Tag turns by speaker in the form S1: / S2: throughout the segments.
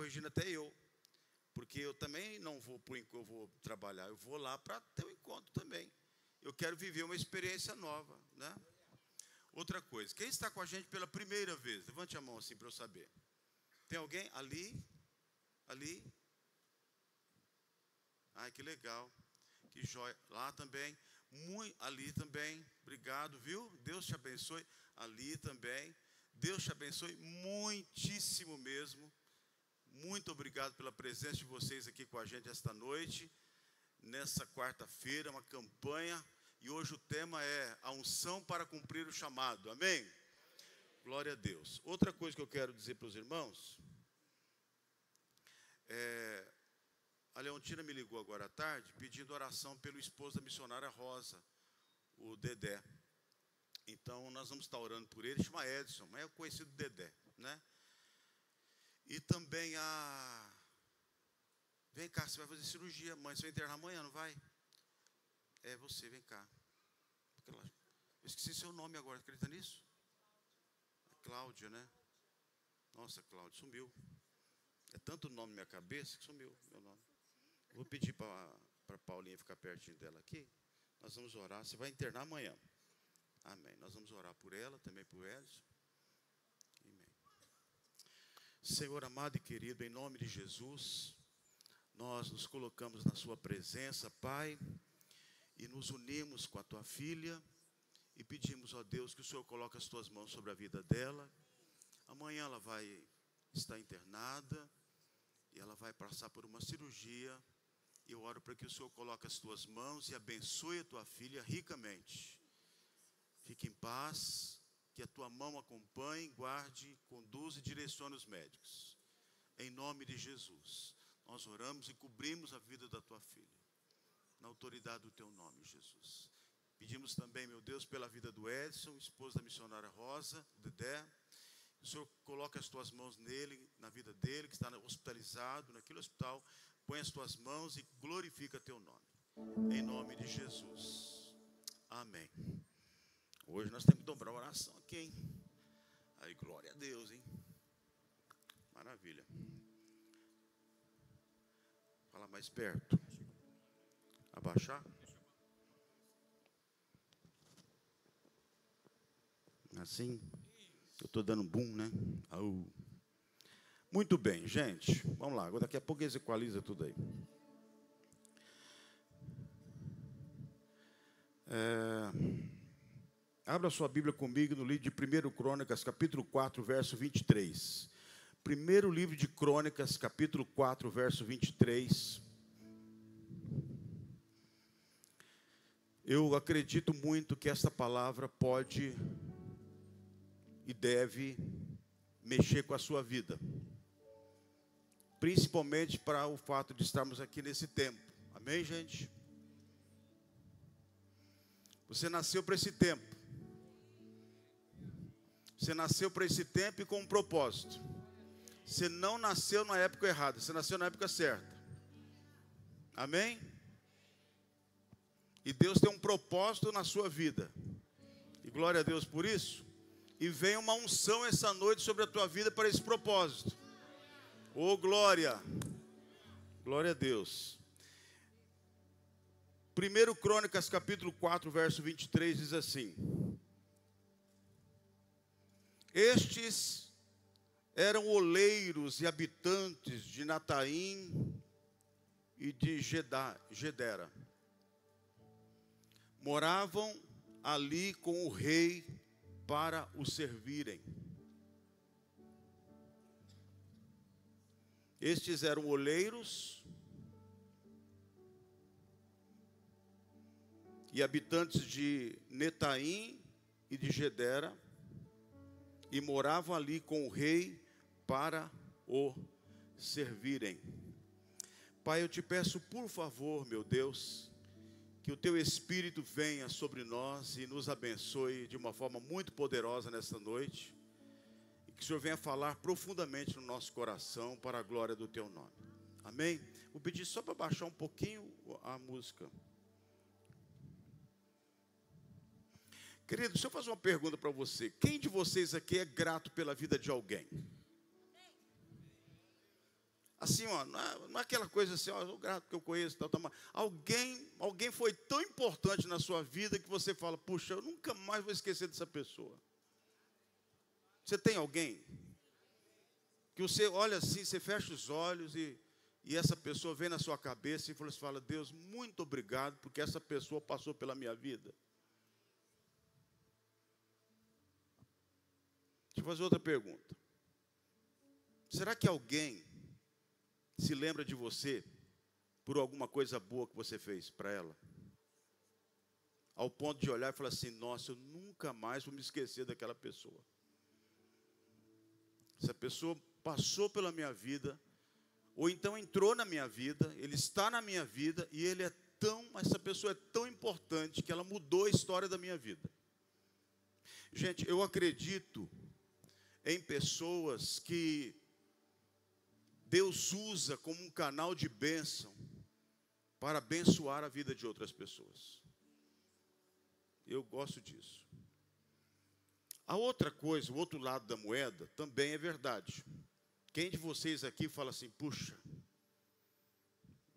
S1: corrigindo até eu, porque eu também não vou por enquanto eu vou trabalhar, eu vou lá para ter um encontro também. Eu quero viver uma experiência nova, né? Outra coisa, quem está com a gente pela primeira vez? Levante a mão assim para eu saber. Tem alguém? Ali? Ali? Ai, que legal. Que joia. Lá também. Ali também. Obrigado, viu? Deus te abençoe. Ali também. Deus te abençoe muitíssimo mesmo. Muito obrigado pela presença de vocês aqui com a gente esta noite. Nessa quarta-feira, uma campanha. E hoje o tema é a unção para cumprir o chamado. Amém? Glória a Deus. Outra coisa que eu quero dizer para os irmãos. A Leontina me ligou agora à tarde pedindo oração pelo esposo da missionária Rosa, o Dedé. Então nós vamos estar orando por ele, chama Edson, mas é o conhecido Dedé, né? E também vem cá, você vai fazer cirurgia, mãe, você vai internar amanhã, não vai? É você, vem cá. Eu esqueci seu nome agora, acredita nisso? É Cláudia, né? Nossa, Cláudia, sumiu. É tanto nome na minha cabeça que sumiu meu nome. Vou pedir para a Paulinha ficar pertinho dela aqui. Nós vamos orar. Você vai internar amanhã. Amém. Nós vamos orar por ela, também por Edson. Amém. Senhor amado e querido, em nome de Jesus, nós nos colocamos na sua presença, Pai, e nos unimos com a tua filha e pedimos, ó Deus, que o Senhor coloque as tuas mãos sobre a vida dela. Amanhã ela vai estar internada e ela vai passar por uma cirurgia. E eu oro para que o Senhor coloque as tuas mãos e abençoe a tua filha ricamente. Fique em paz, que a tua mão acompanhe, guarde, conduza e direcione os médicos. Em nome de Jesus, nós oramos e cobrimos a vida da tua filha. Na autoridade do teu nome, Jesus. Pedimos também, meu Deus, pela vida do Edson, esposo da missionária Rosa, Dedé. O Senhor coloca as tuas mãos nele, na vida dele, que está hospitalizado, naquele hospital. Põe as tuas mãos e glorifica teu nome. Em nome de Jesus. Amém. Hoje nós temos que dobrar a oração aqui, hein? Aí, glória a Deus, hein? Maravilha. Fala mais perto. Abaixar. Assim. Eu estou dando boom, né? Muito bem, gente. Vamos lá. Daqui a pouco eles equalizam tudo aí. Abra sua Bíblia comigo no livro de 1 Crônicas, capítulo 4, verso 23. Primeiro livro de Crônicas, capítulo 4, verso 23. Eu acredito muito que esta palavra pode e deve mexer com a sua vida. Principalmente para o fato de estarmos aqui nesse tempo. Amém, gente? Você nasceu para esse tempo. Você nasceu para esse tempo e com um propósito. Você não nasceu na época errada, você nasceu na época certa. Amém? E Deus tem um propósito na sua vida. E glória a Deus por isso. E vem uma unção essa noite sobre a tua vida para esse propósito. Oh, glória! Glória a Deus. 1 Crônicas, capítulo 4, verso 23, diz assim. Estes eram oleiros e habitantes de Nataim e de Gedera. Moravam ali com o rei para o servirem. Estes eram oleiros e habitantes de Netaim e de Gedera, e moravam ali com o rei para o servirem. Pai, eu te peço, por favor, meu Deus, que o teu Espírito venha sobre nós e nos abençoe de uma forma muito poderosa nesta noite. E que o Senhor venha falar profundamente no nosso coração para a glória do teu nome. Amém? Vou pedir só para baixar um pouquinho a música. Querido, deixa eu fazer uma pergunta para você. Quem de vocês aqui é grato pela vida de alguém? Assim, ó, não é aquela coisa assim, ó, o grato que eu conheço, tal, mas alguém foi tão importante na sua vida que você fala, puxa, eu nunca mais vou esquecer dessa pessoa. Você tem alguém que você olha assim, você fecha os olhos e essa pessoa vem na sua cabeça e você fala, Deus, muito obrigado, porque essa pessoa passou pela minha vida. Deixa eu fazer outra pergunta. Será que alguém se lembra de você por alguma coisa boa que você fez para ela? Ao ponto de olhar e falar assim, nossa, eu nunca mais vou me esquecer daquela pessoa. Essa pessoa passou pela minha vida, ou então entrou na minha vida, ele está na minha vida, e essa pessoa é tão importante que ela mudou a história da minha vida. Gente, eu acredito em pessoas que Deus usa como um canal de bênção para abençoar a vida de outras pessoas. Eu gosto disso. A outra coisa, o outro lado da moeda, também é verdade. Quem de vocês aqui fala assim, puxa,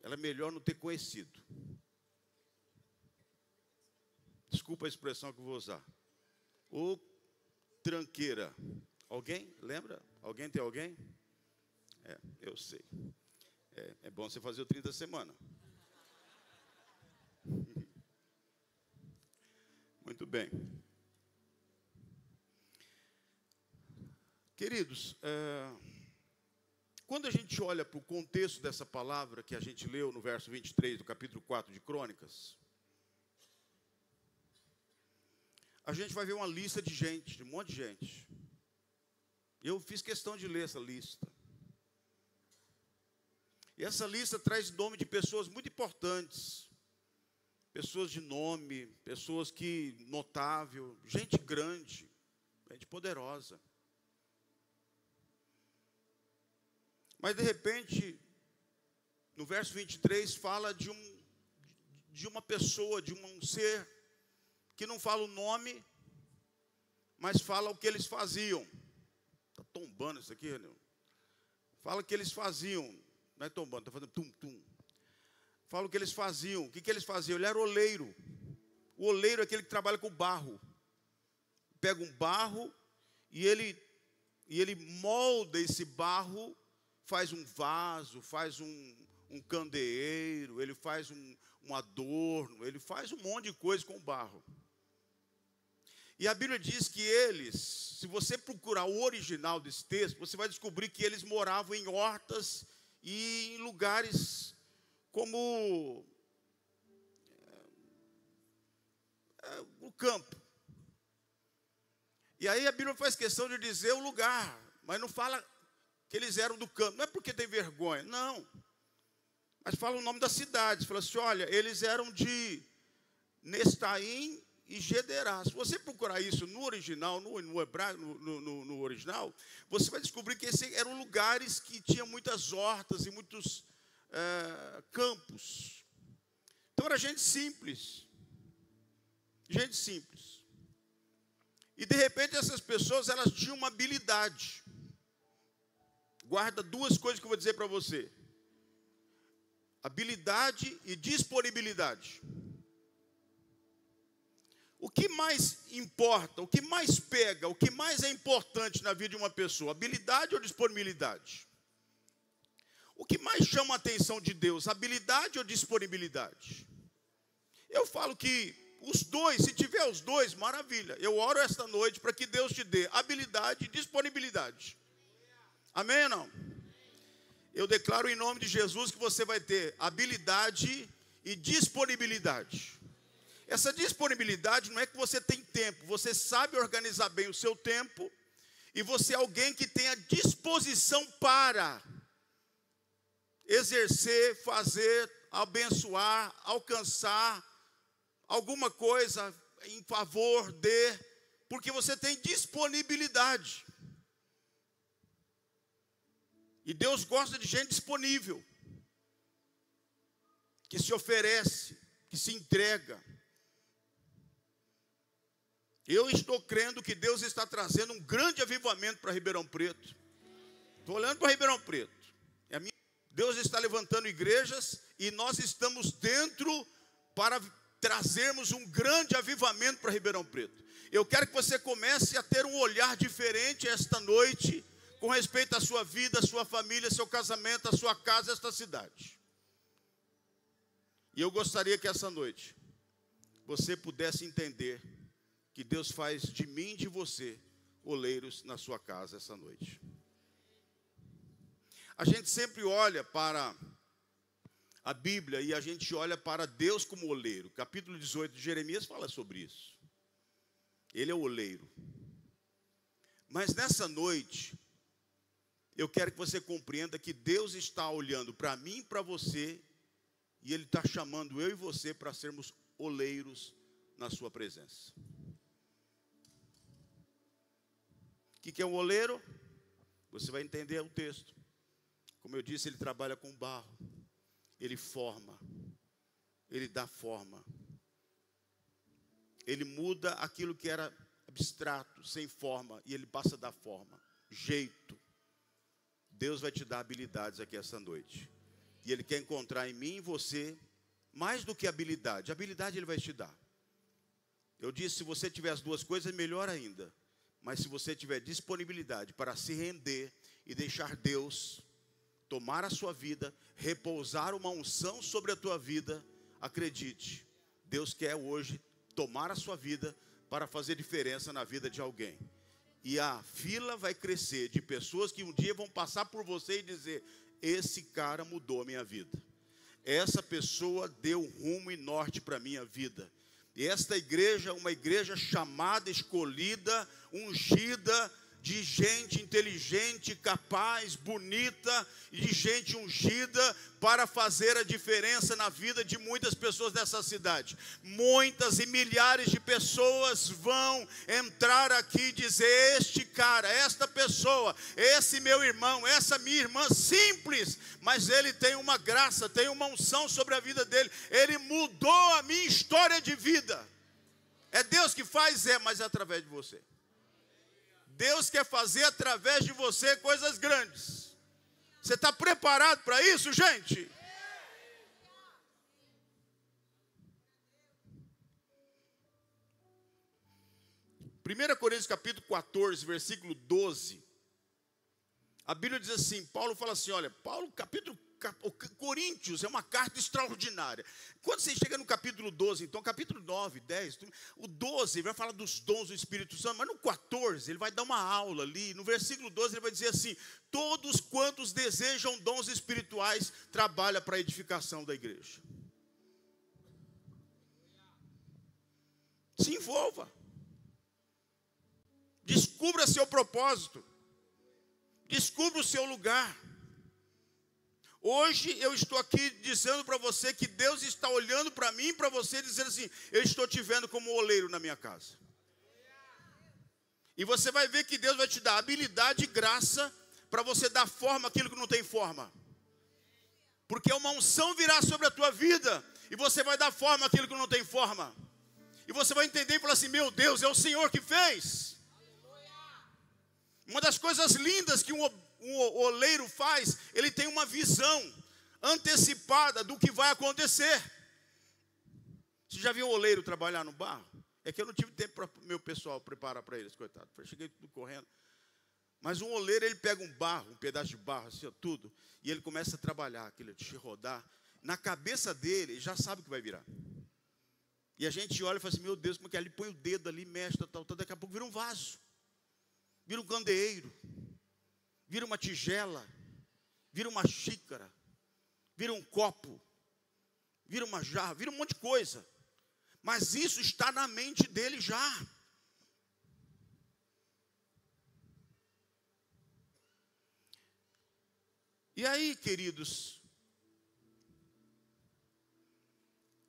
S1: ela é melhor não ter conhecido. Desculpa a expressão que eu vou usar. Ou tranqueira. Alguém? Lembra? Alguém tem alguém? Eu sei. É bom você fazer o 30 semana. Muito bem. Queridos, quando a gente olha para o contexto dessa palavra que a gente leu no verso 23 do capítulo 4 de Crônicas, a gente vai ver uma lista de gente, de um monte de gente. Eu fiz questão de ler essa lista. E essa lista traz nome de pessoas muito importantes. Pessoas de nome, pessoas que notável, gente grande, gente poderosa. Mas de repente, no verso 23, fala de uma pessoa, de um ser, que não fala o nome, mas fala o que eles faziam. Está tombando isso aqui, Renan? Fala o que eles faziam. Não é tombando, está fazendo tum-tum. Fala o que eles faziam. O que eles faziam? Ele era oleiro. O oleiro é aquele que trabalha com barro. Pega um barro e ele molda esse barro, faz um vaso, faz um candeeiro, ele faz um adorno, ele faz um monte de coisa com o barro. E a Bíblia diz que eles, se você procurar o original desse texto, você vai descobrir que eles moravam em hortas e em lugares como o campo. E aí a Bíblia faz questão de dizer o lugar, mas não fala que eles eram do campo. Não é porque tem vergonha, não. Mas fala o nome da cidade. Fala assim, olha, eles eram de Nestaim e Gederá. Se você procurar isso no original, no hebraico, no original, você vai descobrir que esses eram lugares que tinham muitas hortas e muitos campos. Então era gente simples. Gente simples. E de repente essas pessoas, elas tinham uma habilidade. Guarda duas coisas que eu vou dizer para você. Habilidade e disponibilidade. O que mais importa, o que mais pega, o que mais é importante na vida de uma pessoa? Habilidade ou disponibilidade? O que mais chama a atenção de Deus? Habilidade ou disponibilidade? Eu falo que os dois, se tiver os dois, maravilha. Eu oro esta noite para que Deus te dê habilidade e disponibilidade. Amém ou não? Eu declaro em nome de Jesus que você vai ter habilidade e disponibilidade. Essa disponibilidade não é que você tem tempo, você sabe organizar bem o seu tempo e você é alguém que tem a disposição para exercer, fazer, abençoar, alcançar alguma coisa em favor de, porque você tem disponibilidade. E Deus gosta de gente disponível, que se oferece, que se entrega. Eu estou crendo que Deus está trazendo um grande avivamento para Ribeirão Preto. Estou olhando para Ribeirão Preto. Deus está levantando igrejas e nós estamos dentro para trazermos um grande avivamento para Ribeirão Preto. Eu quero que você comece a ter um olhar diferente esta noite com respeito à sua vida, à sua família, seu casamento, à sua casa, esta cidade. E eu gostaria que essa noite você pudesse entender que Deus faz de mim e de você oleiros na sua casa essa noite. A gente sempre olha para a Bíblia e a gente olha para Deus como oleiro. Capítulo 18 de Jeremias fala sobre isso. Ele é o oleiro. Mas nessa noite, eu quero que você compreenda que Deus está olhando para mim e para você, e Ele está chamando eu e você para sermos oleiros na sua presença. O que é um oleiro? Você vai entender o texto. Como eu disse, ele trabalha com barro. Ele forma. Ele dá forma. Ele muda aquilo que era abstrato, sem forma, e ele passa a dar forma, jeito. Deus vai te dar habilidades aqui essa noite. E Ele quer encontrar em mim e você mais do que habilidade. Habilidade Ele vai te dar. Eu disse, se você tiver as duas coisas, melhor ainda. Mas se você tiver disponibilidade para se render e deixar Deus tomar a sua vida, repousar uma unção sobre a tua vida, acredite, Deus quer hoje tomar a sua vida para fazer diferença na vida de alguém. E a fila vai crescer de pessoas que um dia vão passar por você e dizer: esse cara mudou a minha vida. Essa pessoa deu rumo e norte para a minha vida. E esta igreja é uma igreja chamada, escolhida, ungida, de gente inteligente, capaz, bonita, e de gente ungida para fazer a diferença na vida de muitas pessoas dessa cidade. Muitas e milhares de pessoas vão entrar aqui e dizer: este cara, esta pessoa, esse meu irmão, essa minha irmã, simples, mas ele tem uma graça, tem uma unção sobre a vida dele, ele mudou a minha história de vida. É Deus que faz, mas é através de você. Deus quer fazer através de você coisas grandes. Você está preparado para isso, gente? Primeira Coríntios capítulo 14, versículo 12. A Bíblia diz assim, Paulo fala assim, olha, Coríntios é uma carta extraordinária. Quando você chega no capítulo 12, então, capítulo 9, 10, o 12 ele vai falar dos dons do Espírito Santo, mas no 14 ele vai dar uma aula ali, no versículo 12 ele vai dizer assim: todos quantos desejam dons espirituais, trabalha para a edificação da igreja. Se envolva. Descubra seu propósito. Descubra o seu lugar. Hoje eu estou aqui dizendo para você que Deus está olhando para mim e para você, dizendo assim: eu estou te vendo como oleiro na minha casa. E você vai ver que Deus vai te dar habilidade e graça para você dar forma àquilo que não tem forma. Porque uma unção virá sobre a tua vida e você vai dar forma àquilo que não tem forma. E você vai entender e falar assim: meu Deus, é o Senhor que fez. Uma das coisas lindas que um oleiro faz, ele tem uma visão antecipada do que vai acontecer. Você já viu um oleiro trabalhar no barro? É que eu não tive tempo para o meu pessoal preparar para eles, coitado. Eu cheguei tudo correndo. Mas um oleiro, ele pega um barro, um pedaço de barro, assim, tudo, e ele começa a trabalhar, aquele de rodar. Na cabeça dele, ele já sabe o que vai virar. E a gente olha e fala assim: meu Deus, como é que é? Ele põe o dedo ali, mexe, tal, daqui a pouco vira um vaso. Vira um candeeiro, vira uma tigela, vira uma xícara, vira um copo, vira uma jarra, vira um monte de coisa. Mas isso está na mente dele já. E aí, queridos,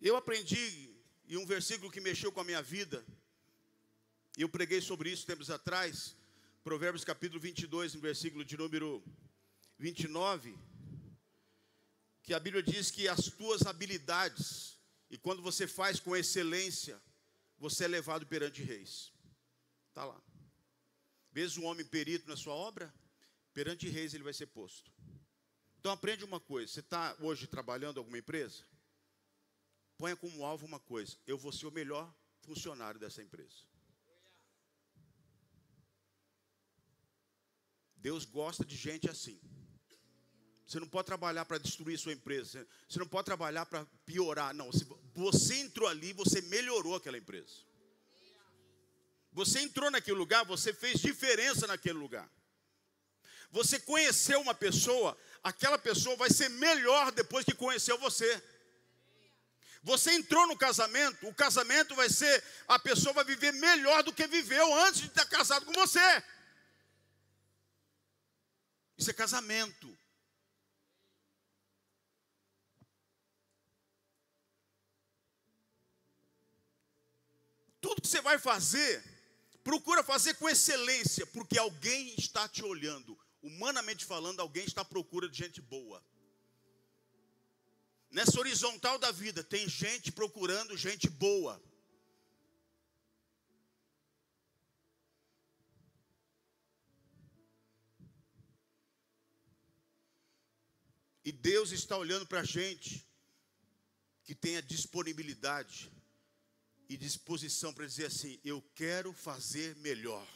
S1: eu aprendi, e um versículo que mexeu com a minha vida, e eu preguei sobre isso tempos atrás, Provérbios capítulo 22, no versículo de número 29, que a Bíblia diz que as tuas habilidades, e quando você faz com excelência, você é levado perante reis. Está lá. Vês um homem perito na sua obra, perante reis ele vai ser posto. Então aprende uma coisa. Você está hoje trabalhando em alguma empresa? Ponha como alvo uma coisa: eu vou ser o melhor funcionário dessa empresa. Deus gosta de gente assim. Você não pode trabalhar para destruir sua empresa. Você não pode trabalhar para piorar. Não, você entrou ali, você melhorou aquela empresa. Você entrou naquele lugar, você fez diferença naquele lugar. Você conheceu uma pessoa, aquela pessoa vai ser melhor depois que conheceu você. Você entrou no casamento, o casamento vai ser, a pessoa vai viver melhor do que viveu antes de estar casado com você. Isso é casamento. Tudo que você vai fazer, procura fazer com excelência, porque alguém está te olhando. Humanamente falando, alguém está à procura de gente boa. Nessa horizontal da vida, tem gente procurando gente boa. E Deus está olhando para a gente que tenha disponibilidade e disposição para dizer assim: eu quero fazer melhor,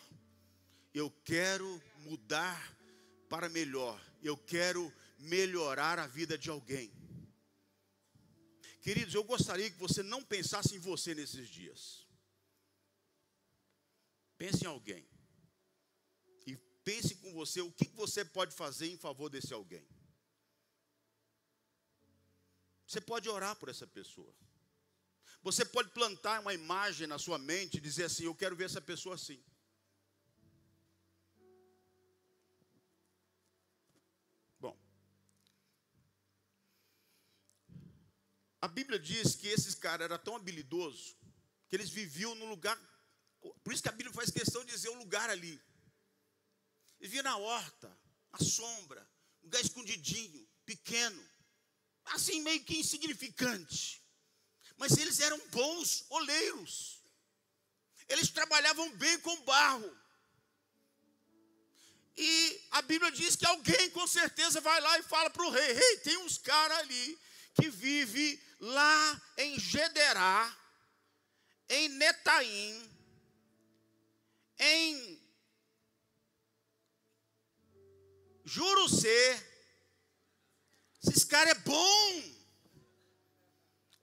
S1: eu quero mudar para melhor, eu quero melhorar a vida de alguém. Queridos, eu gostaria que você não pensasse em você nesses dias. Pense em alguém. E pense com você o que você pode fazer em favor desse alguém. Você pode orar por essa pessoa. Você pode plantar uma imagem na sua mente e dizer assim: eu quero ver essa pessoa assim. Bom, a Bíblia diz que esses caras eram tão habilidosos que eles viviam no lugar. Por isso que a Bíblia faz questão de dizer o lugar ali. Eles viviam na horta, à sombra, um lugar escondidinho, pequeno, assim meio que insignificante. Mas eles eram bons oleiros. Eles trabalhavam bem com barro. E a Bíblia diz que alguém com certeza vai lá e fala para o rei: rei, tem uns caras ali que vivem lá em Gederá, em Netaim, em Jurucê. Esses caras é bom.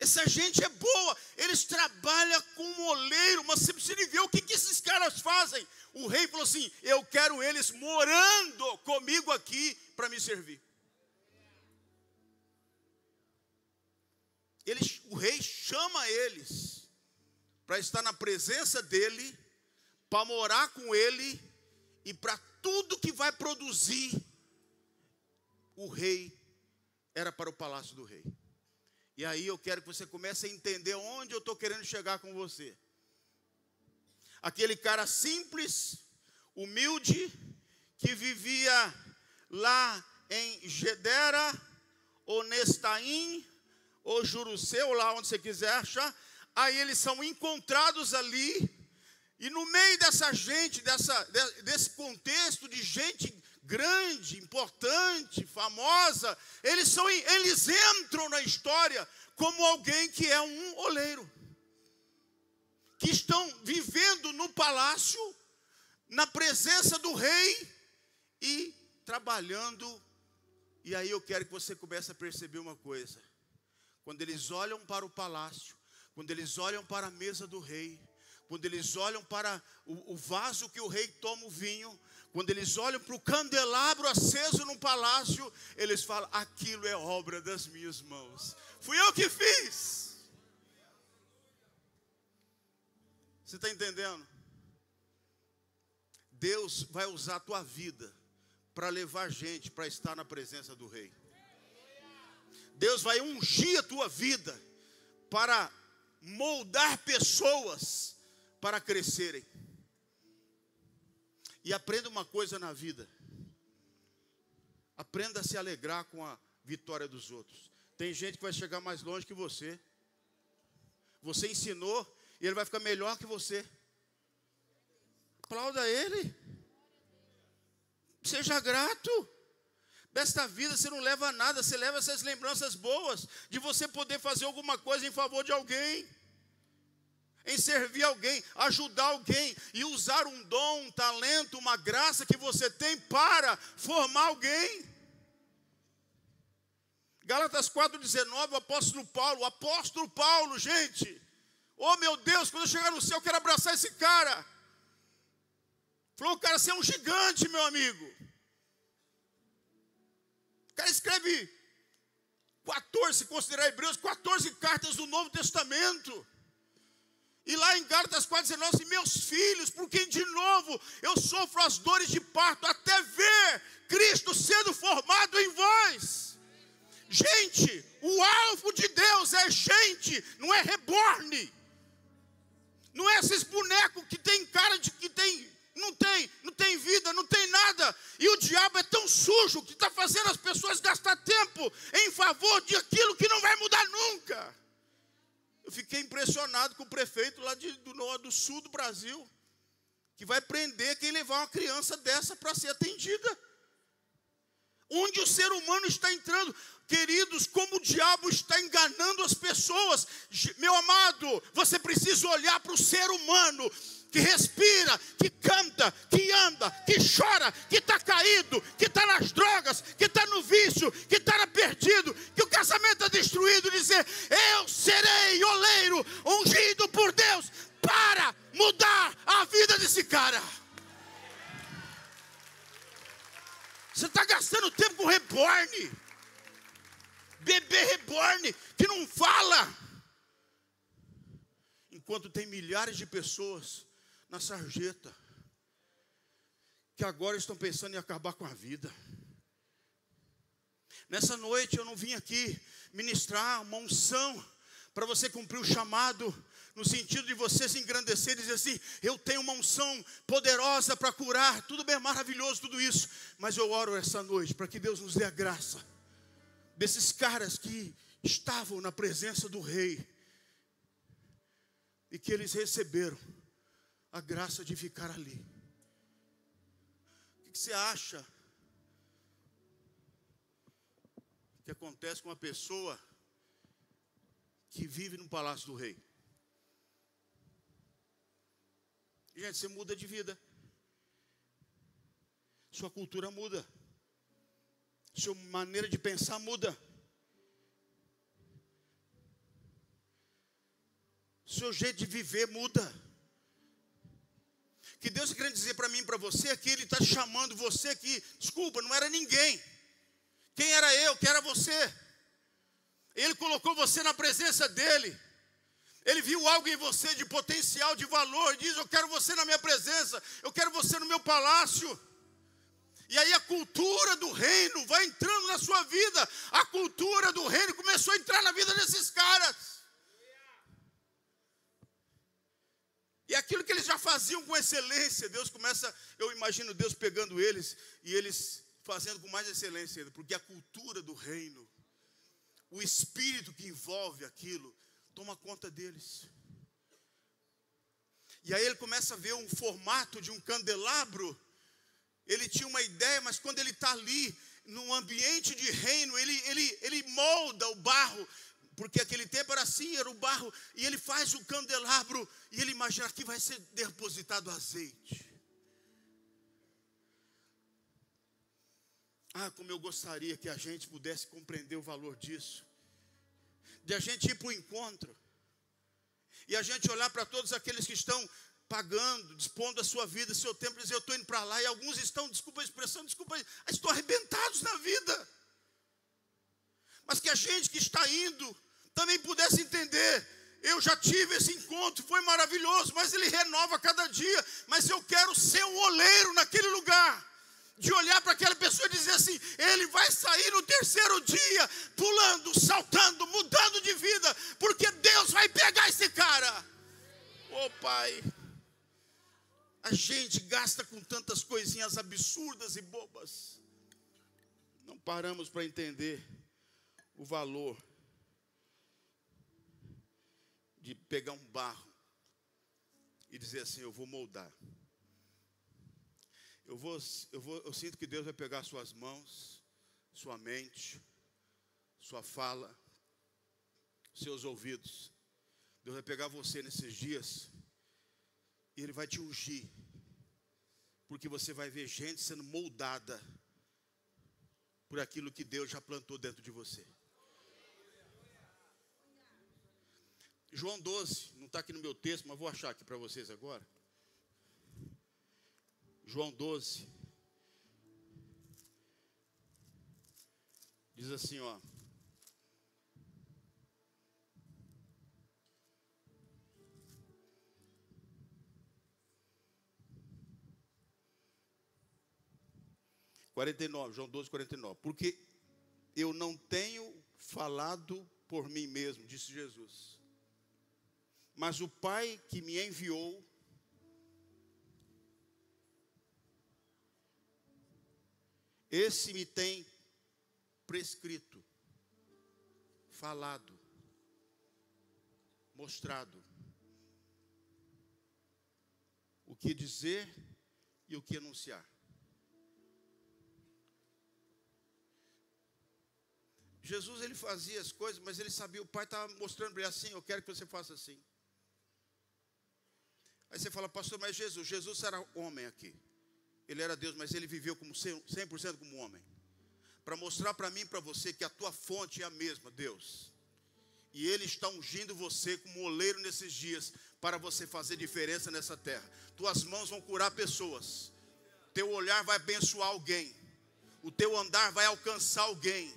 S1: Essa gente é boa. Eles trabalham com moleiro, mas você precisa ver o que esses caras fazem. O rei falou assim: eu quero eles morando comigo aqui para me servir. O rei chama eles para estar na presença dele, para morar com ele e para tudo que vai produzir. O rei era para o palácio do rei. E aí eu quero que você comece a entender onde eu estou querendo chegar com você. Aquele cara simples, humilde, que vivia lá em Gedera, ou Nestaim, ou Jurucê, ou lá onde você quiser achar. Aí eles são encontrados ali, e no meio dessa gente, desse contexto de gente grande, importante, famosa, eles entram na história como alguém que é um oleiro, que estão vivendo no palácio, na presença do rei e trabalhando. E aí eu quero que você comece a perceber uma coisa: quando eles olham para o palácio, quando eles olham para a mesa do rei, quando eles olham para o vaso que o rei toma o vinho, quando eles olham para o candelabro aceso no palácio, eles falam: aquilo é obra das minhas mãos, fui eu que fiz. Você está entendendo? Deus vai usar a tua vida para levar gente para estar na presença do rei. Deus vai ungir a tua vida para moldar pessoas para crescerem. E aprenda uma coisa na vida: aprenda a se alegrar com a vitória dos outros. Tem gente que vai chegar mais longe que você. Você ensinou e ele vai ficar melhor que você. Aplauda ele. Seja grato. Desta vida você não leva nada, você leva essas lembranças boas de você poder fazer alguma coisa em favor de alguém, em servir alguém, ajudar alguém e usar um dom, um talento, uma graça que você tem para formar alguém. Gálatas 4,19, o apóstolo Paulo, gente, oh meu Deus, quando eu chegar no céu eu quero abraçar esse cara. Falou, o cara, você é um gigante, meu amigo. O cara escreve 14, considerar Hebreus, 14 cartas do Novo Testamento. E lá em Gálatas 4,19, assim, meus filhos, por quem de novo eu sofro as dores de parto, até ver Cristo sendo formado em vós. Gente, o alvo de Deus é gente, não é reborn. Não é esses bonecos que tem cara de que tem, não tem vida, não tem nada. E o diabo é tão sujo que está fazendo as pessoas gastar tempo em favor de aquilo que não vai mudar nunca. Eu fiquei impressionado com o prefeito lá do sul do Brasil, que vai prender quem levar uma criança dessa para ser atendida. Onde o ser humano está entrando, queridos, como o diabo está enganando as pessoas. Meu amado, você precisa olhar para o ser humano que respira, que canta, que anda, que chora, que está caído, que está nas drogas, que está no vício, que está perdido, que o casamento está destruído, e dizer, eu serei oleiro, ungido por Deus, para mudar a vida desse cara. Você está gastando tempo com reborn, bebê reborn, que não fala, enquanto tem milhares de pessoas na sarjeta, que agora estão pensando em acabar com a vida. Nessa noite eu não vim aqui ministrar uma unção para você cumprir o chamado, no sentido de você se engrandecer e dizer assim, eu tenho uma unção poderosa para curar, tudo bem, maravilhoso tudo isso, mas eu oro essa noite para que Deus nos dê a graça, desses caras que estavam na presença do rei, e que eles receberam a graça de ficar ali. O que você acha que acontece com uma pessoa que vive no palácio do rei? Gente, você muda de vida, sua cultura muda, sua maneira de pensar muda, seu jeito de viver muda. Que Deus quer dizer para mim e para você é que Ele está chamando você que, desculpa, não era ninguém. Quem era eu? Quem era você? Ele colocou você na presença dEle. Ele viu algo em você de potencial, de valor. Diz, eu quero você na minha presença. Eu quero você no meu palácio. E aí a cultura do reino vai entrando na sua vida. A cultura do reino começou a entrar na vida desses caras. E aquilo que eles já faziam com excelência, Deus começa, eu imagino Deus pegando eles e eles fazendo com mais excelência ainda, porque a cultura do reino, o espírito que envolve aquilo, toma conta deles. E aí ele começa a ver um formato de um candelabro. Ele tinha uma ideia, mas quando ele está ali, num ambiente de reino, ele molda o barro, porque aquele tempo era assim, era o barro, e ele faz o candelabro, e ele imagina que vai ser depositado azeite. Ah, como eu gostaria que a gente pudesse compreender o valor disso, de a gente ir para o encontro, e a gente olhar para todos aqueles que estão pagando, dispondo da sua vida, seu tempo, e dizer, eu estou indo para lá, e alguns estão, desculpa a expressão, estão arrebentados na vida, mas que a gente que está indo, também pudesse entender, eu já tive esse encontro, foi maravilhoso, mas ele renova cada dia, mas eu quero ser um oleiro naquele lugar, de olhar para aquela pessoa e dizer assim, ele vai sair no terceiro dia, pulando, saltando, mudando de vida, porque Deus vai pegar esse cara. Ô Pai, a gente gasta com tantas coisinhas absurdas e bobas, não paramos para entender o valor de pegar um barro e dizer assim, eu vou moldar. Eu sinto que Deus vai pegar suas mãos, sua mente, sua fala, seus ouvidos. Deus vai pegar você nesses dias e Ele vai te ungir, porque você vai ver gente sendo moldada por aquilo que Deus já plantou dentro de você. João 12, não está aqui no meu texto, mas vou achar aqui para vocês agora. João 12 diz assim, ó. João 12, 49. Porque eu não tenho falado por mim mesmo, disse Jesus. Mas o Pai que me enviou, esse me tem prescrito, falado, mostrado o que dizer e o que anunciar. Jesus, ele fazia as coisas, mas ele sabia, o Pai estava mostrando para ele assim, eu quero que você faça assim. Aí você fala, pastor, mas Jesus era homem aqui. Ele era Deus, mas ele viveu como 100% como homem. Para mostrar para mim e para você que a tua fonte é a mesma, Deus. E Ele está ungindo você como oleiro nesses dias, para você fazer diferença nessa terra. Tuas mãos vão curar pessoas. Teu olhar vai abençoar alguém. O teu andar vai alcançar alguém.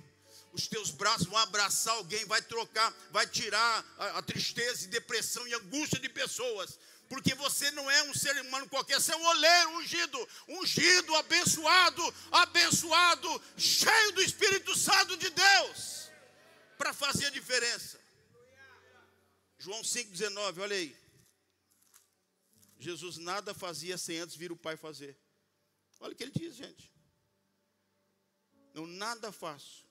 S1: Os teus braços vão abraçar alguém, vai trocar, vai tirar a tristeza e depressão e angústia de pessoas. Porque você não é um ser humano qualquer, você é um oleiro ungido, abençoado, cheio do Espírito Santo de Deus, para fazer a diferença. João 5,19, olha aí. Jesus nada fazia sem antes vir o Pai fazer. Olha o que ele diz, gente. Eu nada faço,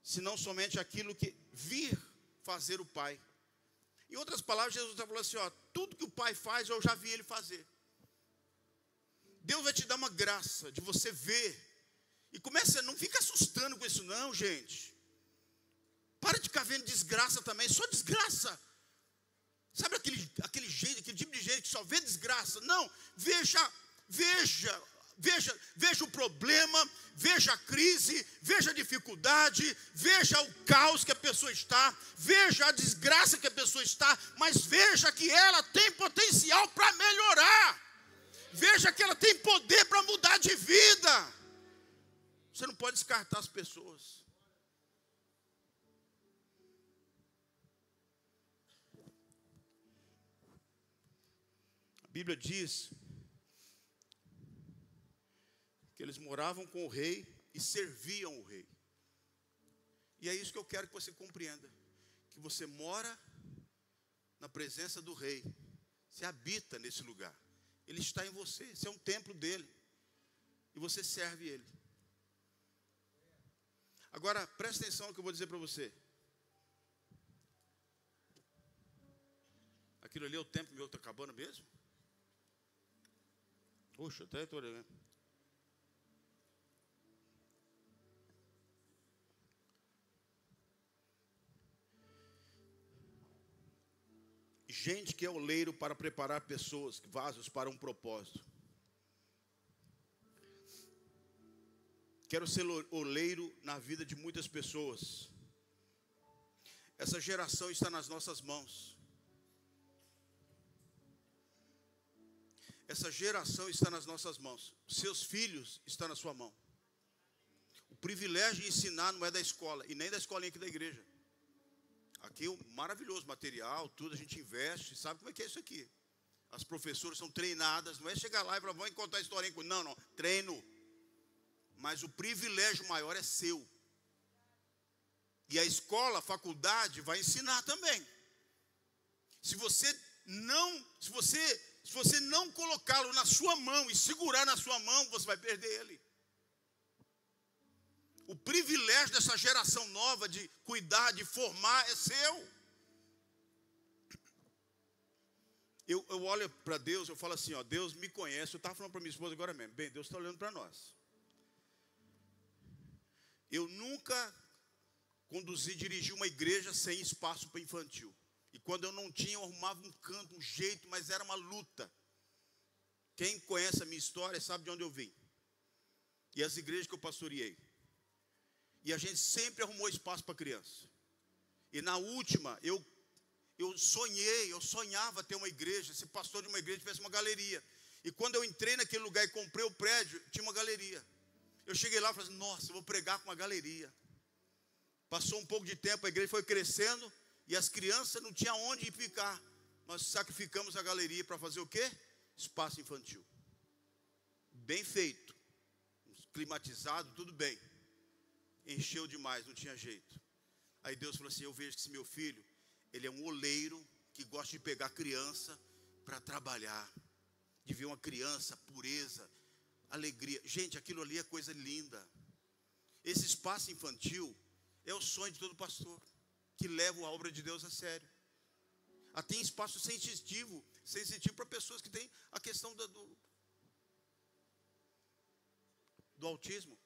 S1: senão somente aquilo que vir fazer o Pai. Em outras palavras, Jesus está falando assim, ó, tudo que o Pai faz, eu já vi Ele fazer. Deus vai te dar uma graça de você ver. E começa, não fica assustando com isso não, gente. Para de ficar vendo desgraça também, só desgraça. Sabe aquele tipo de gente que só vê desgraça? Não, veja o problema, veja a crise, veja a dificuldade, veja o caos que a pessoa está, veja a desgraça que a pessoa está, mas veja que ela tem potencial para melhorar. Veja que ela tem poder para mudar de vida. Você não pode descartar as pessoas. A Bíblia diz que eles moravam com o rei e serviam o rei. E é isso que eu quero que você compreenda. Que você mora na presença do rei. Você habita nesse lugar. Ele está em você. Você é um templo dele. E você serve ele. Agora, presta atenção no que eu vou dizer para você. Aquilo ali é o tempo meu que está acabando mesmo? Poxa, até estou olhando. Gente que é oleiro para preparar pessoas, vasos para um propósito. Quero ser oleiro na vida de muitas pessoas. Essa geração está nas nossas mãos. Essa geração está nas nossas mãos. Seus filhos estão na sua mão. O privilégio de ensinar não é da escola e nem da escolinha aqui da igreja. Aqui é um maravilhoso material, tudo a gente investe, sabe como é que é isso aqui? As professoras são treinadas, não é chegar lá e falar, vamos contar a historinha. Não, treino. Mas o privilégio maior é seu. E a escola, a faculdade vai ensinar também. Se você não colocá-lo na sua mão e segurar na sua mão, você vai perder ele. O privilégio dessa geração nova de cuidar, de formar, é seu. Eu olho para Deus, eu falo assim, ó, Deus me conhece. Eu estava falando para minha esposa agora mesmo. Bem, Deus está olhando para nós. Eu nunca dirigi uma igreja sem espaço para infantil. E quando eu não tinha, eu arrumava um canto, um jeito, mas era uma luta. Quem conhece a minha história sabe de onde eu vim. E as igrejas que eu pastoreei. E a gente sempre arrumou espaço para criança. E na última, eu sonhava ter uma igreja, ser pastor de uma igreja, tivesse uma galeria. E quando eu entrei naquele lugar e comprei o prédio, tinha uma galeria. Eu cheguei lá e falei assim, nossa, eu vou pregar com uma galeria. Passou um pouco de tempo, a igreja foi crescendo e as crianças não tinham onde ficar. Nós sacrificamos a galeria para fazer o quê? Espaço infantil. Bem feito. Climatizado, tudo bem. Encheu demais, não tinha jeito. Aí Deus falou assim, eu vejo que esse meu filho, ele é um oleiro que gosta de pegar criança para trabalhar. De ver uma criança, pureza, alegria. Gente, aquilo ali é coisa linda. Esse espaço infantil é o sonho de todo pastor que leva a obra de Deus a sério. Tem espaço sensitivo para pessoas que têm a questão do autismo.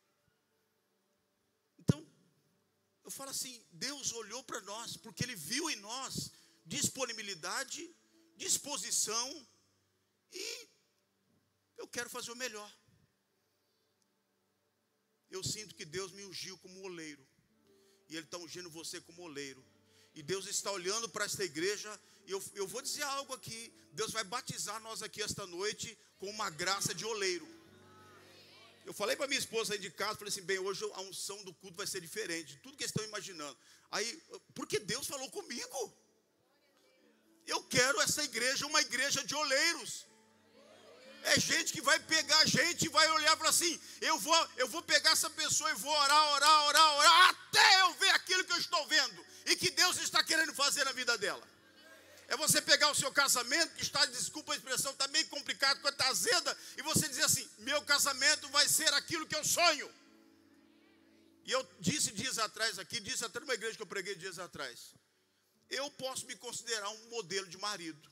S1: Então, eu falo assim, Deus olhou para nós, porque Ele viu em nós disponibilidade, disposição, e eu quero fazer o melhor. Eu sinto que Deus me ungiu como oleiro, e Ele está ungindo você como oleiro. E Deus está olhando para esta igreja, e eu vou dizer algo aqui, Deus vai batizar nós aqui esta noite com uma graça de oleiro. Eu falei para minha esposa aí de casa, falei assim, bem, hoje a unção do culto vai ser diferente, de tudo que eles estão imaginando. Aí, porque Deus falou comigo. Eu quero essa igreja, uma igreja de oleiros. É gente que vai pegar a gente e vai olhar e falar assim, eu vou pegar essa pessoa e vou orar, até eu ver aquilo que eu estou vendo. E que Deus está querendo fazer na vida dela. É você pegar o seu casamento, que está, desculpa a expressão, está meio complicado, porque está azeda, e você dizer assim, meu casamento vai ser aquilo que eu sonho. E eu disse dias atrás aqui, disse até numa igreja que eu preguei dias atrás, eu posso me considerar um modelo de marido,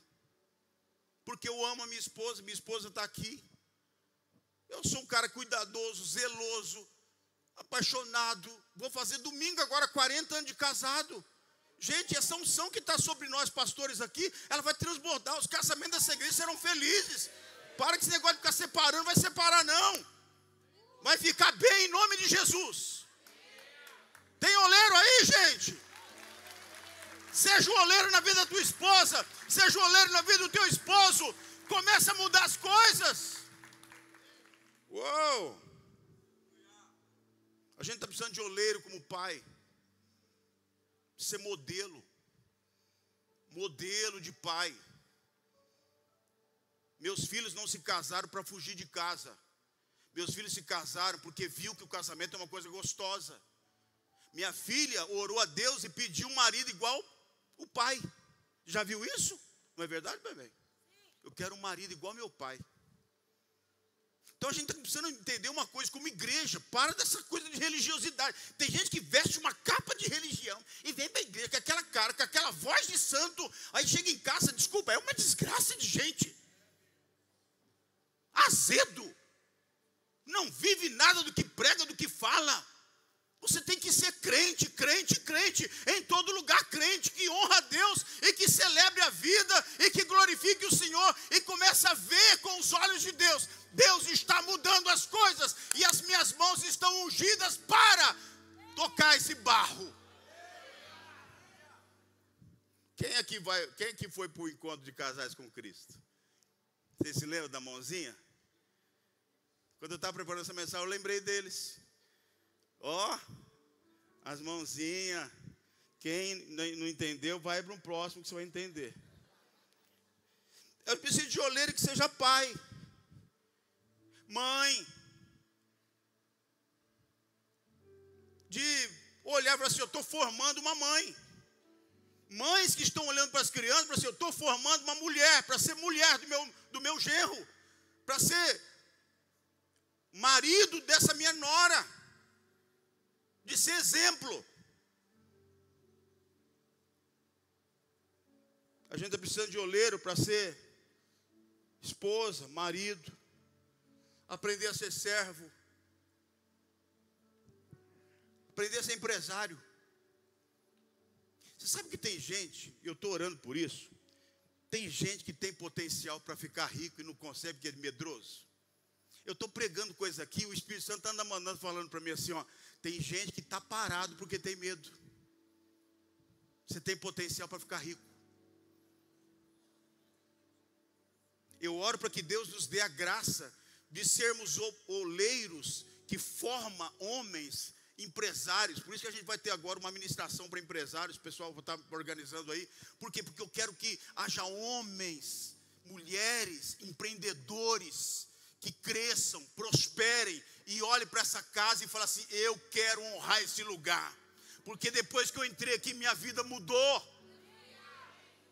S1: porque eu amo a minha esposa está aqui. Eu sou um cara cuidadoso, zeloso, apaixonado. Vou fazer domingo agora 40 anos de casado. Gente, essa unção que está sobre nós pastores aqui, ela vai transbordar. Os casamentos dessa igreja serão felizes. Para que esse negócio de ficar separando, vai separar não. Vai ficar bem em nome de Jesus. Tem oleiro aí, gente? Seja um oleiro na vida da tua esposa, seja um oleiro na vida do teu esposo. Começa a mudar as coisas. Uou! A gente está precisando de oleiro como pai. Ser modelo de pai. Meus filhos não se casaram para fugir de casa. Meus filhos se casaram porque viu que o casamento é uma coisa gostosa. Minha filha orou a Deus e pediu um marido igual o pai. Já viu isso? Não é verdade, bebê? Eu quero um marido igual meu pai. Então a gente está precisando entender uma coisa como igreja. Para dessa coisa de religiosidade. Tem gente que veste uma capa de religião e vem para a igreja com aquela cara, com aquela voz de santo. Aí chega em casa, desculpa, é uma desgraça de gente. Azedo. Não vive nada do que prega, do que fala. Você tem que ser crente, crente, crente. Em todo lugar crente, que honra a Deus e que celebre a vida e que glorifique o Senhor e comece a ver com os olhos de Deus. Deus está mudando as coisas e as minhas mãos estão ungidas para tocar esse barro. Quem aqui foi para o encontro de casais com Cristo? Você se lembra da mãozinha? Quando eu estava preparando essa mensagem, eu lembrei deles. As mãozinhas. Quem não entendeu, vai para um próximo que você vai entender. Eu preciso de oleiro que seja pai, mãe, de olhar para assim, eu estou formando uma mãe. Mães que estão olhando para as crianças, para assim, eu estou formando uma mulher, para ser mulher do meu genro, para ser marido dessa minha nora, de ser exemplo. A gente está precisando de oleiro para ser esposa, marido, aprender a ser servo, Aprender a ser empresário. Você sabe que tem gente, eu estou orando por isso, tem gente que tem potencial para ficar rico e não consegue porque é medroso. Eu estou pregando coisa aqui, o Espírito Santo anda mandando, falando para mim assim, ó, tem gente que está parado porque tem medo. Você tem potencial para ficar rico. Eu oro para que Deus nos dê a graça de sermos oleiros que forma homens empresários. Por isso que a gente vai ter agora uma ministração para empresários. O pessoal está organizando aí. Por quê? Porque eu quero que haja homens, mulheres, empreendedores que cresçam, prosperem e olhem para essa casa e falem assim, eu quero honrar esse lugar, porque depois que eu entrei aqui minha vida mudou.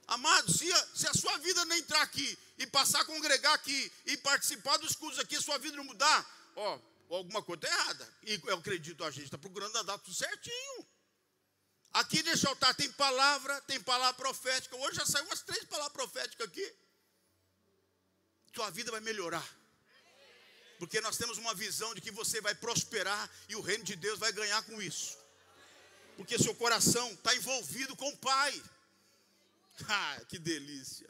S1: Amado, se a sua vida não entrar aqui e passar a congregar aqui e participar dos cultos aqui, a sua vida não mudar, ó, alguma coisa está errada. E eu acredito, a gente está procurando andar tudo certinho. Aqui nesse altar tem palavra profética. Hoje já saiu umas 3 palavras proféticas aqui. Sua vida vai melhorar. Porque nós temos uma visão de que você vai prosperar e o reino de Deus vai ganhar com isso. Porque seu coração está envolvido com o Pai. Ah, que delícia.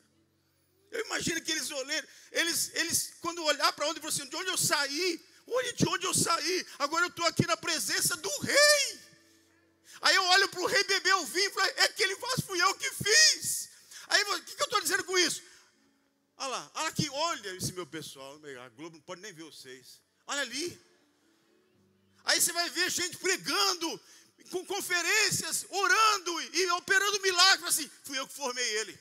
S1: Eu imagino que eles quando olhar para onde você, de onde eu saí, olha de onde eu saí, agora eu estou aqui na presença do rei. Aí eu olho para o rei beber o vinho e falo, aquele vaso fui eu que fiz. Aí o que eu estou dizendo com isso? Olha lá, olha aqui, olha esse meu pessoal, a Globo não pode nem ver vocês. Olha ali. Aí você vai ver gente pregando, com conferências, orando e operando milagres, assim, fui eu que formei ele.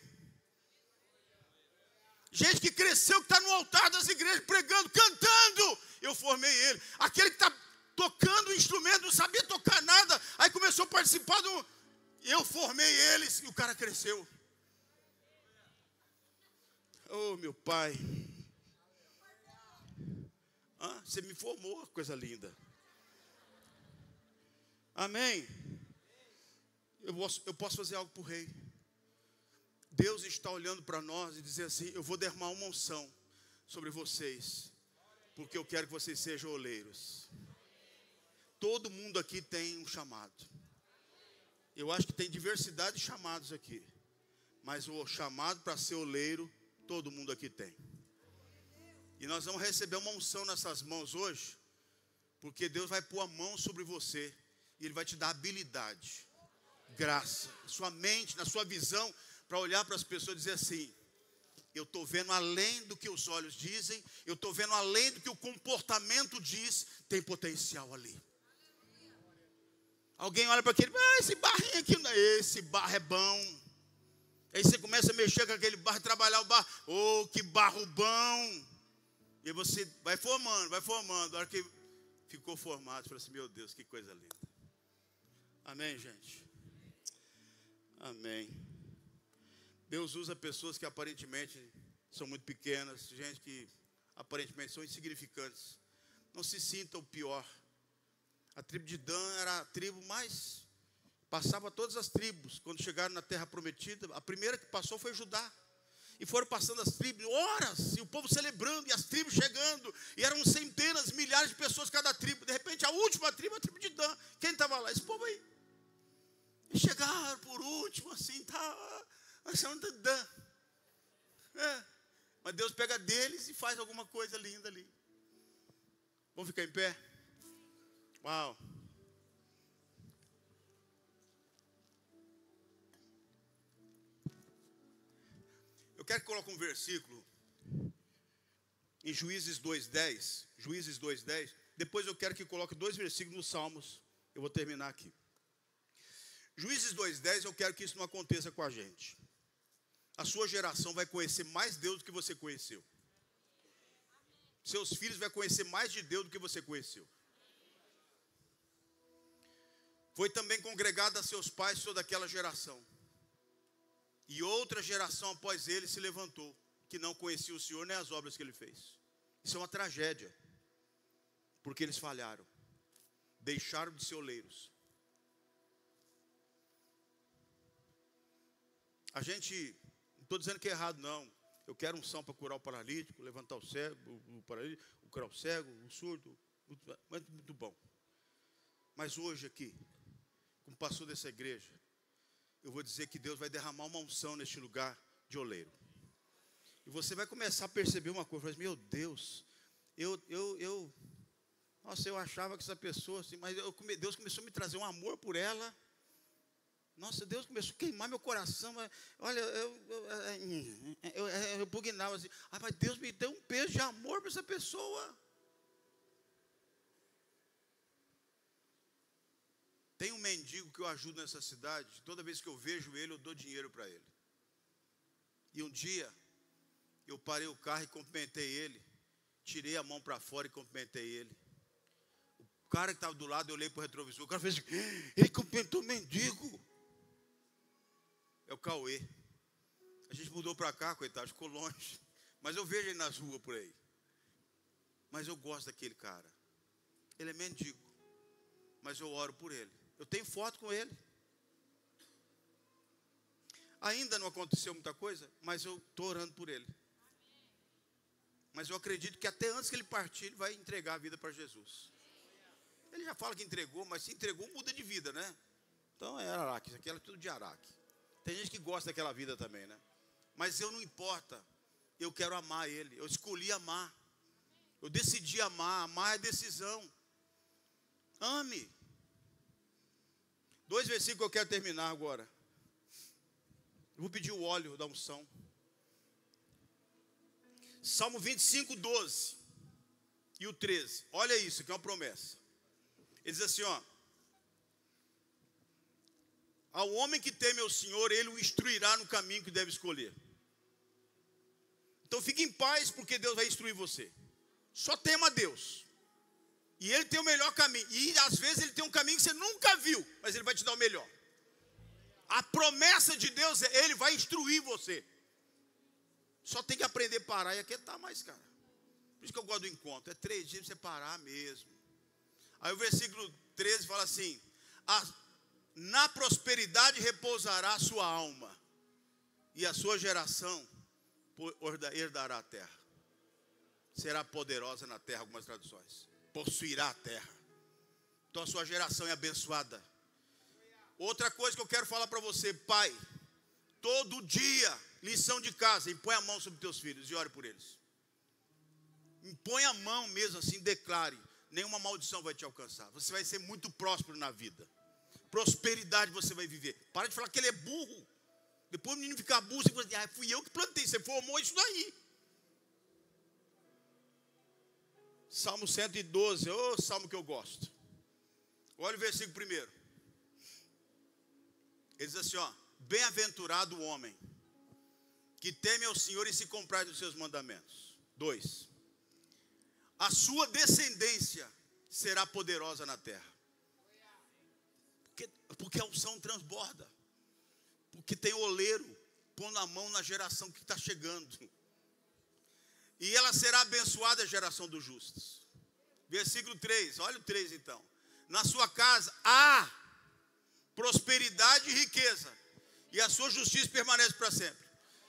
S1: Gente que cresceu, que está no altar das igrejas, pregando, cantando, eu formei ele. Aquele que está tocando o instrumento, não sabia tocar nada, aí começou a participar eu formei eles, e o cara cresceu. Oh, meu pai. Você me formou, coisa linda. Amém. Eu posso fazer algo para o rei. Deus está olhando para nós e dizer assim, eu vou derramar uma unção sobre vocês, porque eu quero que vocês sejam oleiros. Todo mundo aqui tem um chamado. Eu acho que tem diversidade de chamados aqui, mas o chamado para ser oleiro, todo mundo aqui tem. E nós vamos receber uma unção nessas mãos hoje, porque Deus vai pôr a mão sobre você e Ele vai te dar habilidade, graça, na sua mente, na sua visão, para olhar para as pessoas e dizer assim, eu estou vendo além do que os olhos dizem, eu estou vendo além do que o comportamento diz, tem potencial ali. Alguém olha para aquele, esse barrinho aqui, esse barro é bom. Aí você começa a mexer com aquele barro, trabalhar o barro, que barro bom. E aí você vai formando. A hora que ficou formado, você fala assim, meu Deus, que coisa linda. Amém, gente? Amém. Deus usa pessoas que aparentemente são muito pequenas, gente que aparentemente são insignificantes. Não se sinta o pior. A tribo de Dan era a tribo mais... Passava todas as tribos. Quando chegaram na terra prometida, a primeira que passou foi Judá. E foram passando as tribos, horas, e o povo celebrando, e as tribos chegando. E eram centenas, milhares de pessoas cada tribo. De repente, a última tribo, a tribo de Dan. Quem estava lá? Esse povo aí. E chegaram por último, assim, tá... Nós chamamos de Dan. Mas Deus pega deles e faz alguma coisa linda ali. Vamos ficar em pé? Uau! Eu quero que coloque um versículo em Juízes 2:10. Juízes 2:10. Depois eu quero que coloque 2 versículos nos Salmos. Eu vou terminar aqui. Juízes 2:10, eu quero que isso não aconteça com a gente. A sua geração vai conhecer mais Deus do que você conheceu. Seus filhos vão conhecer mais de Deus do que você conheceu. Foi também congregado a seus pais toda aquela geração. E outra geração após ele se levantou, que não conhecia o Senhor nem as obras que ele fez. Isso é uma tragédia, porque eles falharam, deixaram de ser oleiros. A gente, não estou dizendo que é errado não, eu quero unção para curar o paralítico, levantar o cego, o paralítico, curar o cego, o surdo, muito bom. Mas hoje aqui, como pastor dessa igreja, eu vou dizer que Deus vai derramar uma unção neste lugar de oleiro. E você vai começar a perceber uma coisa, meu Deus, nossa, eu achava que essa pessoa, assim, mas Deus começou a me trazer um amor por ela. Nossa, Deus começou a queimar meu coração. Olha, eu pugnava assim, mas Deus me deu um peso de amor para essa pessoa. Tem um mendigo que eu ajudo nessa cidade, toda vez que eu vejo ele, eu dou dinheiro para ele. E um dia, eu parei o carro e cumprimentei ele, tirei a mão para fora e cumprimentei ele. O cara que estava do lado, eu olhei para o retrovisor, o cara fez assim, ele cumprimentou o mendigo. É o Cauê. A gente mudou para cá, coitado, ficou longe. Mas eu vejo ele nas ruas por aí. Mas eu gosto daquele cara. Ele é mendigo. Mas eu oro por ele. Eu tenho foto com ele. Ainda não aconteceu muita coisa, mas eu estou orando por ele. Mas eu acredito que até antes que ele partir, ele vai entregar a vida para Jesus. Ele já fala que entregou, mas se entregou, muda de vida, né? Então é Araque, isso aqui é tudo de Araque. Tem gente que gosta daquela vida também, né? Mas eu não importa, eu quero amar ele, eu escolhi amar. Eu decidi amar, amar é decisão. Ame. 2 versículos que eu quero terminar agora. Eu vou pedir o óleo da unção. Salmo 25, 12 e o 13. Olha isso, que é uma promessa. Ele diz assim, ó. Ao homem que teme ao Senhor, Ele o instruirá no caminho que deve escolher. Então fique em paz, porque Deus vai instruir você. Só tema a Deus. E Ele tem o melhor caminho. E às vezes Ele tem um caminho que você nunca viu, mas Ele vai te dar o melhor. A promessa de Deus é, Ele vai instruir você. Só tem que aprender a parar e aquietar mais, cara. Por isso que eu gosto do encontro. É 3 dias para você parar mesmo. Aí o versículo 13 fala assim, na prosperidade repousará a sua alma, e a sua geração herdará a terra. Será poderosa na terra, algumas traduções. Possuirá a terra. Então a sua geração é abençoada. Outra coisa que eu quero falar para você, pai, todo dia, lição de casa, impõe a mão sobre teus filhos e ore por eles. Impõe a mão mesmo assim, declare, nenhuma maldição vai te alcançar. Você vai ser muito próspero na vida. Prosperidade você vai viver. Para de falar que ele é burro. Depois o menino ficar burro, você fala assim, fui eu que plantei, você formou isso daí. Salmo 112, salmo que eu gosto. Olha o versículo primeiro. Ele diz assim, ó, bem-aventurado o homem que teme ao Senhor e se compraz dos seus mandamentos. 2. A sua descendência será poderosa na terra. Porque a unção transborda. Porque tem oleiro pondo a mão na geração que está chegando. E ela será abençoada, a geração dos justos. Versículo 3, olha o 3 então. Na sua casa há prosperidade e riqueza, e a sua justiça permanece para sempre.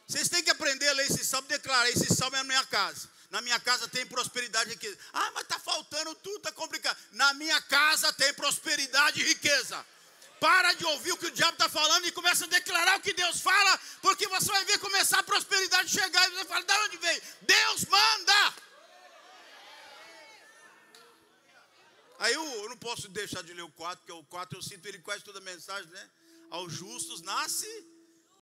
S1: Vocês têm que aprender a ler esse salmo e declarar, esse salmo é a minha casa. Na minha casa tem prosperidade e riqueza. Mas está faltando tudo, está complicado. Na minha casa tem prosperidade e riqueza. Para de ouvir o que o diabo está falando e começa a declarar o que Deus fala, porque você vai ver começar a prosperidade chegar e você fala, de onde veio? Deus manda! Aí eu não posso deixar de ler o 4, porque o 4 eu cito ele quase toda a mensagem, né? Aos justos nasce